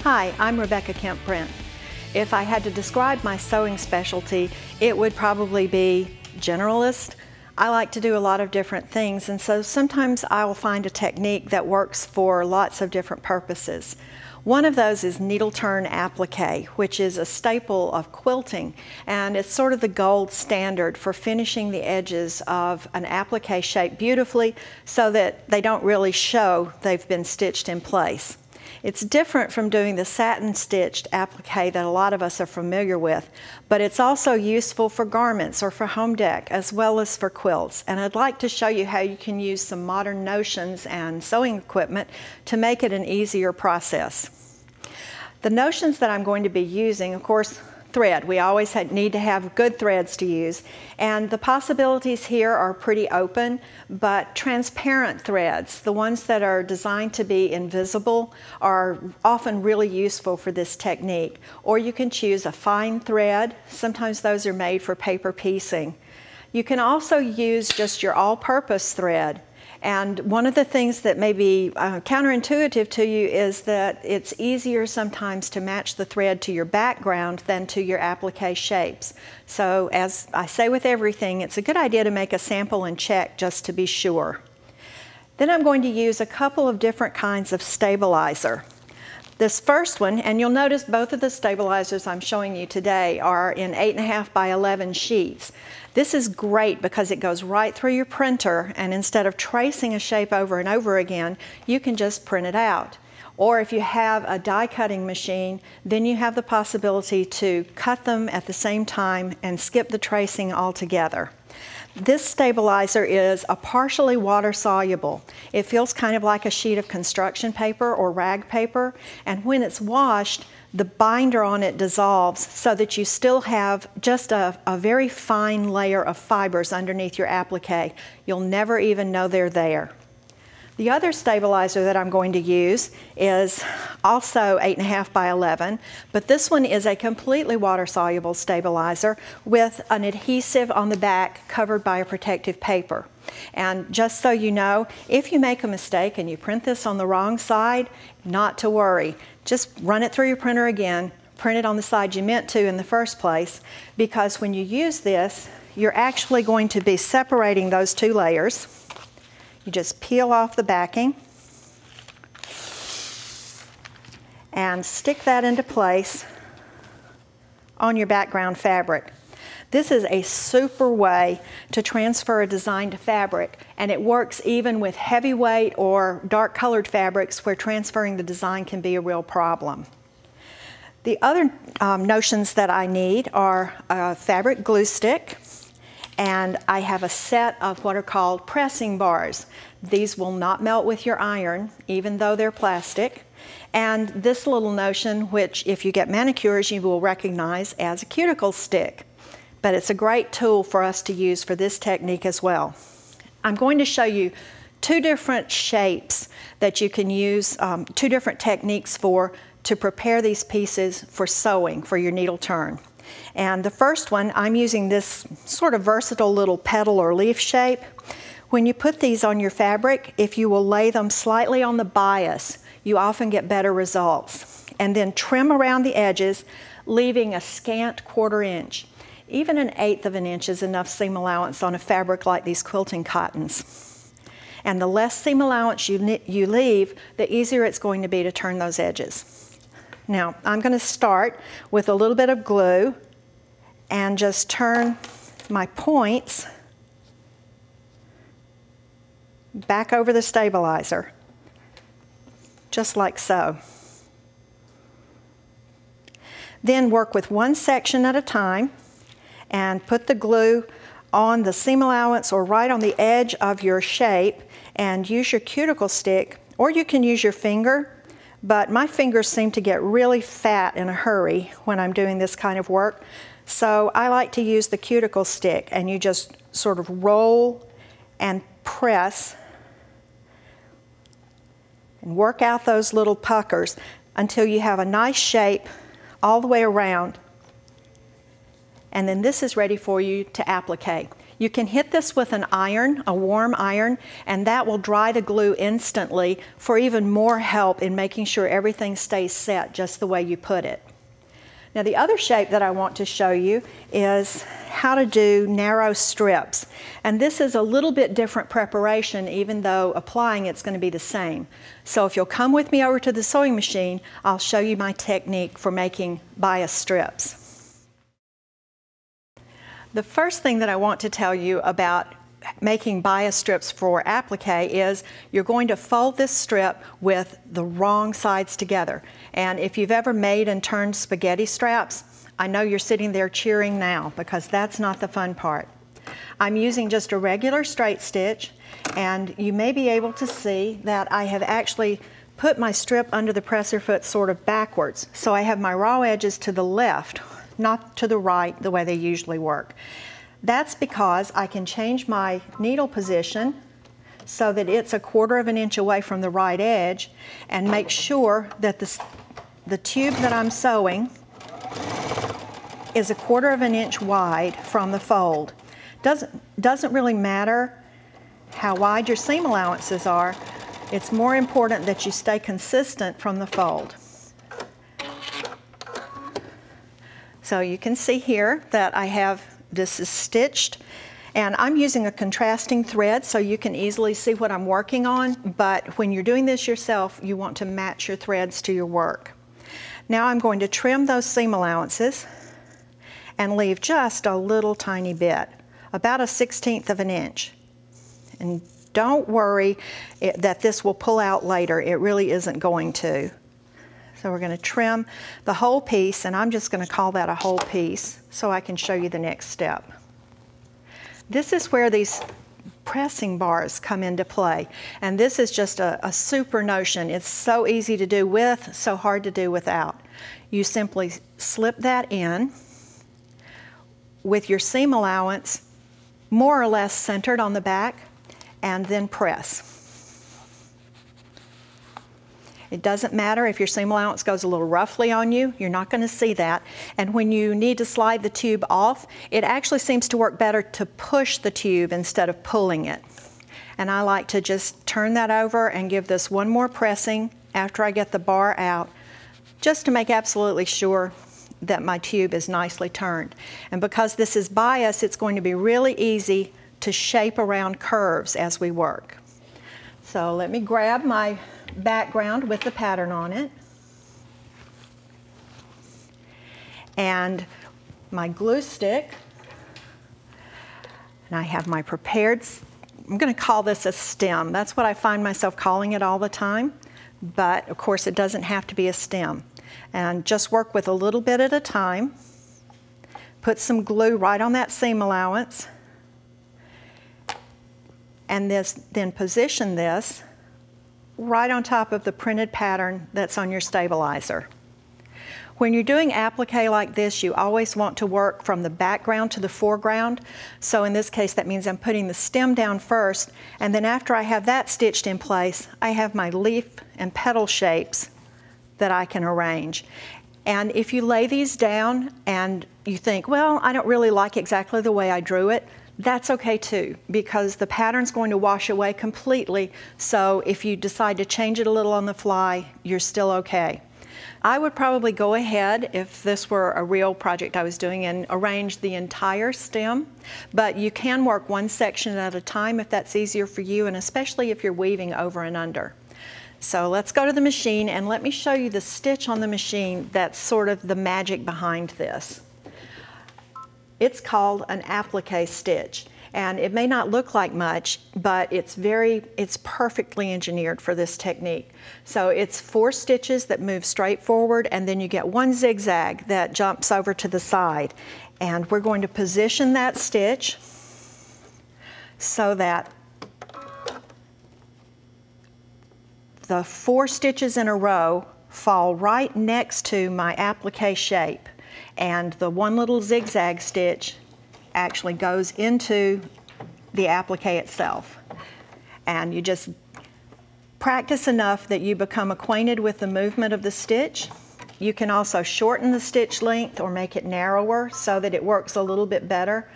Hi, I'm Rebecca Kemp Brent. If I had to describe my sewing specialty, it would probably be generalist. I like to do a lot of different things, and so sometimes I will find a technique that works for lots of different purposes. One of those is needle turn applique, which is a staple of quilting, and it's sort of the gold standard for finishing the edges of an applique shape beautifully so that they don't really show they've been stitched in place. It's different from doing the satin stitched applique that a lot of us are familiar with, but it's also useful for garments or for home dec as well as for quilts. And I'd like to show you how you can use some modern notions and sewing equipment to make it an easier process. The notions that I'm going to be using, of course, thread. We always need to have good threads to use, and the possibilities here are pretty open, but transparent threads, the ones that are designed to be invisible, are often really useful for this technique. Or you can choose a fine thread. Sometimes those are made for paper piecing. You can also use just your all-purpose thread. And one of the things that may be counterintuitive to you is that it's easier sometimes to match the thread to your background than to your applique shapes. So as I say with everything, it's a good idea to make a sample and check just to be sure. Then I'm going to use a couple of different kinds of stabilizer. This first one, and you'll notice both of the stabilizers I'm showing you today are in 8.5 by 11 sheets. This is great because it goes right through your printer, and instead of tracing a shape over and over again, you can just print it out. Or if you have a die cutting machine, then you have the possibility to cut them at the same time and skip the tracing altogether. This stabilizer is a partially water soluble. It feels kind of like a sheet of construction paper or rag paper, and when it's washed, the binder on it dissolves so that you still have just a very fine layer of fibers underneath your applique. You'll never even know they're there. The other stabilizer that I'm going to use is also 8.5 by 11, but this one is a completely water-soluble stabilizer with an adhesive on the back covered by a protective paper. And just so you know, if you make a mistake and you print this on the wrong side, not to worry. Just run it through your printer again, print it on the side you meant to in the first place, because when you use this, you're actually going to be separating those two layers. You just peel off the backing and stick that into place on your background fabric. This is a super way to transfer a design to fabric, and it works even with heavyweight or dark colored fabrics where transferring the design can be a real problem. The other notions that I need are a fabric glue stick, and I have a set of what are called pressing bars. These will not melt with your iron, even though they're plastic. And this little notion, which if you get manicures, you will recognize as a cuticle stick. But it's a great tool for us to use for this technique as well. I'm going to show you two different shapes that you can use, two different techniques to prepare these pieces for sewing, for your needle turn. And the first one, I'm using this sort of versatile little petal or leaf shape. When you put these on your fabric, if you will lay them slightly on the bias, you often get better results. And then trim around the edges, leaving a scant 1/4 inch. Even 1/8 of an inch is enough seam allowance on a fabric like these quilting cottons. And the less seam allowance you leave, the easier it's going to be to turn those edges. Now, I'm going to start with a little bit of glue and just turn my points back over the stabilizer, just like so. Then work with one section at a time and put the glue on the seam allowance or right on the edge of your shape, and use your cuticle stick, or you can use your finger. But my fingers seem to get really fat in a hurry when I'm doing this kind of work. So I like to use the cuticle stick, and you just sort of roll and press and work out those little puckers until you have a nice shape all the way around. And then this is ready for you to applique. You can hit this with an iron, a warm iron, and that will dry the glue instantly for even more help in making sure everything stays set just the way you put it. Now the other shape that I want to show you is how to do narrow strips. And this is a little bit different preparation, even though applying it's going to be the same. So if you'll come with me over to the sewing machine, I'll show you my technique for making bias strips. The first thing that I want to tell you about making bias strips for applique is you're going to fold this strip with the wrong sides together. And if you've ever made and turned spaghetti straps, I know you're sitting there cheering now because that's not the fun part. I'm using just a regular straight stitch, and you may be able to see that I have actually put my strip under the presser foot sort of backwards. So I have my raw edges to the left, not to the right the way they usually work. That's because I can change my needle position so that it's 1/4 of an inch away from the right edge and make sure that the tube that I'm sewing is 1/4 of an inch wide from the fold. Doesn't really matter how wide your seam allowances are. It's more important that you stay consistent from the fold. So you can see here that I have this is stitched, and I'm using a contrasting thread so you can easily see what I'm working on, but when you're doing this yourself, you want to match your threads to your work. Now I'm going to trim those seam allowances and leave just a little tiny bit, about 1/16 of an inch. And don't worry that this will pull out later. It really isn't going to. So we're going to trim the whole piece, and I'm just going to call that a whole piece so I can show you the next step. This is where these pressing bars come into play, and this is just a super notion. It's so easy to do with, so hard to do without. You simply slip that in with your seam allowance more or less centered on the back, and then press. It doesn't matter if your seam allowance goes a little roughly on you, you're not going to see that. And when you need to slide the tube off, it actually seems to work better to push the tube instead of pulling it. And I like to just turn that over and give this one more pressing after I get the bar out, just to make absolutely sure that my tube is nicely turned. And because this is bias, it's going to be really easy to shape around curves as we work. So let me grab my background with the pattern on it, and my glue stick, and I have my prepared, I'm going to call this a stem. That's what I find myself calling it all the time, but of course it doesn't have to be a stem. And just work with a little bit at a time. Put some glue right on that seam allowance, and then position this right on top of the printed pattern that's on your stabilizer. When you're doing applique like this, you always want to work from the background to the foreground. So in this case, that means I'm putting the stem down first, and then after I have that stitched in place, I have my leaf and petal shapes that I can arrange. And if you lay these down and you think, well, I don't really like exactly the way I drew it, that's okay too, because the pattern's going to wash away completely, so if you decide to change it a little on the fly, you're still okay. I would probably go ahead, if this were a real project I was doing, and arrange the entire stem, but you can work one section at a time if that's easier for you, and especially if you're weaving over and under. So let's go to the machine and let me show you the stitch on the machine that's sort of the magic behind this. It's called an applique stitch, and it may not look like much, but it's perfectly engineered for this technique. So it's 4 stitches that move straight forward, and then you get 1 zigzag that jumps over to the side. And we're going to position that stitch so that the 4 stitches in a row fall right next to my applique shape. And the 1 little zigzag stitch actually goes into the applique itself. And you just practice enough that you become acquainted with the movement of the stitch. You can also shorten the stitch length or make it narrower so that it works a little bit better.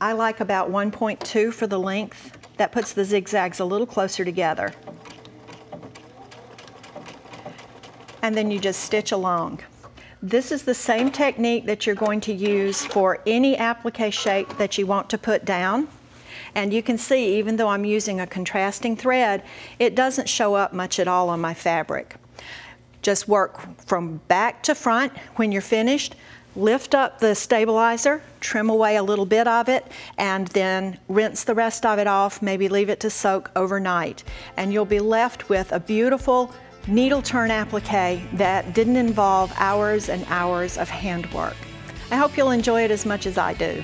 I like about 1.2 for the length. That puts the zigzags a little closer together. And then you just stitch along. This is the same technique that you're going to use for any applique shape that you want to put down. And you can see, even though I'm using a contrasting thread, it doesn't show up much at all on my fabric. Just work from back to front. When you're finished, lift up the stabilizer, trim away a little bit of it, and then rinse the rest of it off, maybe leave it to soak overnight. And you'll be left with a beautiful needle turn applique that didn't involve hours and hours of handwork. I hope you'll enjoy it as much as I do.